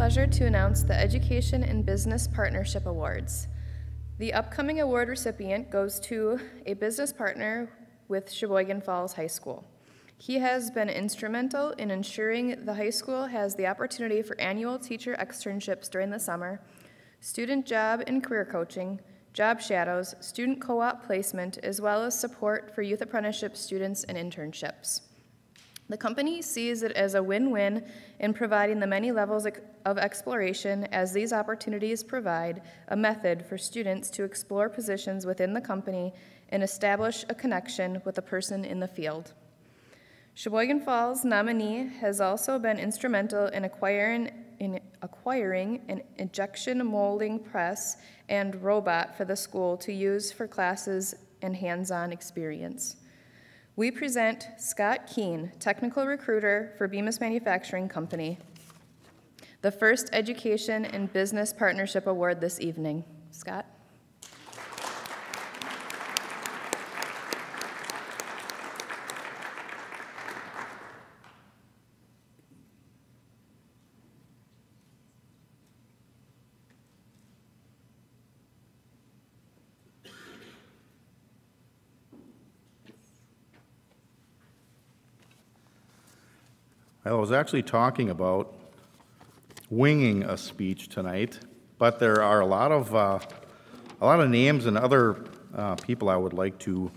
pleasure to announce the Education and Business Partnership Awards. The upcoming award recipient goes to a business partner with Sheboygan Falls High School. He has been instrumental in ensuring the high school has the opportunity for annual teacher externships during the summer, student job and career coaching, job shadows, student co-op placement, as well as support for youth apprenticeship students and internships. The company sees it as a win-win in providing the many levels of exploration, as these opportunities provide a method for students to explore positions within the company and establish a connection with a person in the field. Sheboygan Falls nominee has also been instrumental in acquiring an injection molding press and robot for the school to use for classes and hands-on experience. We present Scott Kuehn, Technical Recruiter for Bemis Manufacturing Company, the first Education and Business Partnership Award this evening. Scott? I was actually talking about winging a speech tonight, but there are a lot of names and other people I would like to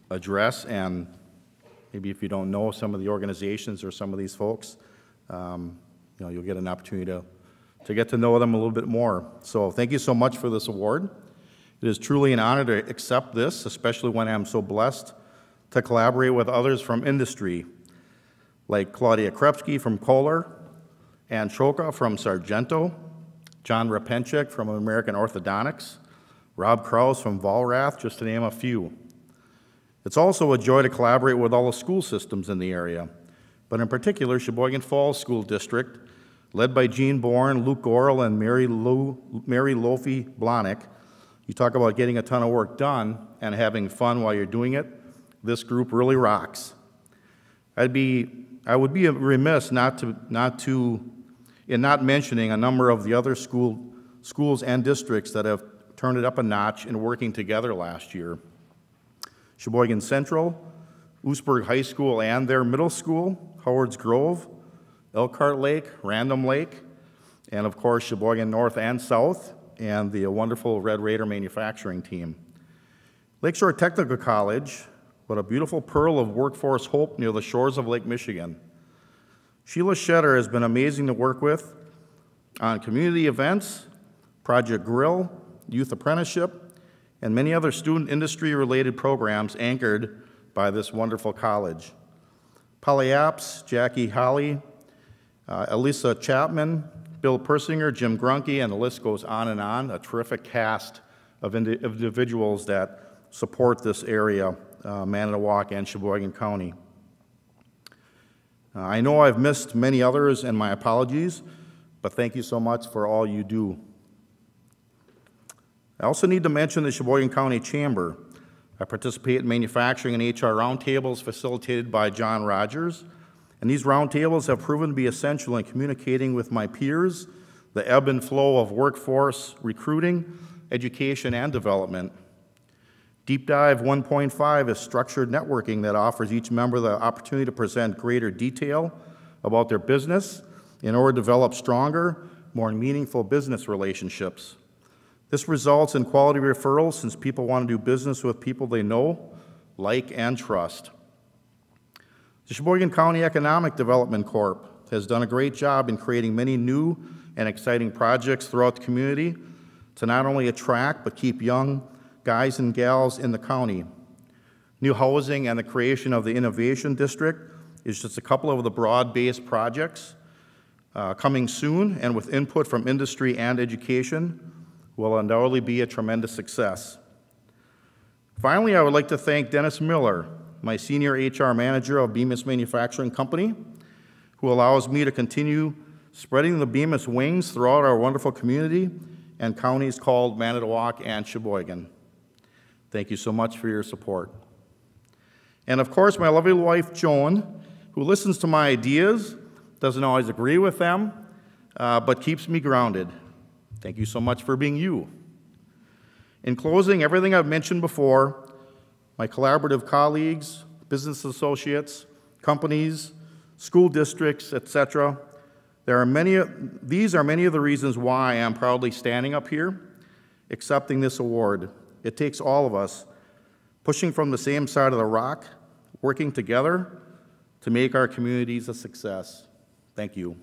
address, and maybe if you don't know some of the organizations or some of these folks, you'll get an opportunity to get to know them a little bit more. So thank you so much for this award. It is truly an honor to accept this, especially when I'm so blessed to collaborate with others from industry, like Claudia Krepsky from Kohler, Ann Choka from Sargento, John Rapenchik from American Orthodontics, Rob Krause from Vollrath, just to name a few. It's also a joy to collaborate with all the school systems in the area, but in particular, Sheboygan Falls School District, led by Gene Bourne, Luke Gorel, and Mary Lofi Blahnik. You talk about getting a ton of work done and having fun while you're doing it. This group really rocks. I would be remiss in not mentioning a number of the other schools and districts that have turned it up a notch in working together last year. Sheboygan Central, Oostburg High School and their middle school, Howard's Grove, Elkhart Lake, Random Lake, and of course Sheboygan North and South, and the wonderful Red Raider manufacturing team. Lakeshore Technical College, what a beautiful pearl of workforce hope near the shores of Lake Michigan. Sheila Shetter has been amazing to work with on community events, Project Grill, Youth Apprenticeship, and many other student industry-related programs anchored by this wonderful college. Polly Apps, Jackie Holly, Elisa Chapman, Bill Persinger, Jim Grunke, and the list goes on, a terrific cast of individuals that support this area, Manitowoc and Sheboygan County. I know I've missed many others, and my apologies, but thank you so much for all you do. I also need to mention the Sheboygan County Chamber. I participate in manufacturing and HR roundtables facilitated by John Rogers, and these roundtables have proven to be essential in communicating with my peers the ebb and flow of workforce recruiting, education, and development. Deep Dive 1.5 is structured networking that offers each member the opportunity to present greater detail about their business in order to develop stronger, more meaningful business relationships. This results in quality referrals since people want to do business with people they know, like, and trust. The Sheboygan County Economic Development Corp has done a great job in creating many new and exciting projects throughout the community to not only attract but keep young guys and gals in the county. New housing and the creation of the Innovation District is just a couple of the broad-based projects coming soon, and with input from industry and education, will undoubtedly be a tremendous success. Finally, I would like to thank Dennis Miller, my senior HR manager of Bemis Manufacturing Company, who allows me to continue spreading the Bemis wings throughout our wonderful community and counties called Manitowoc and Sheboygan. Thank you so much for your support. And of course, my lovely wife, Joan, who listens to my ideas, doesn't always agree with them, but keeps me grounded. Thank you so much for being you. In closing, everything I've mentioned before, my collaborative colleagues, business associates, companies, school districts, etc., these are many of the reasons why I'm proudly standing up here, accepting this award. It takes all of us pushing from the same side of the rock, working together to make our communities a success. Thank you.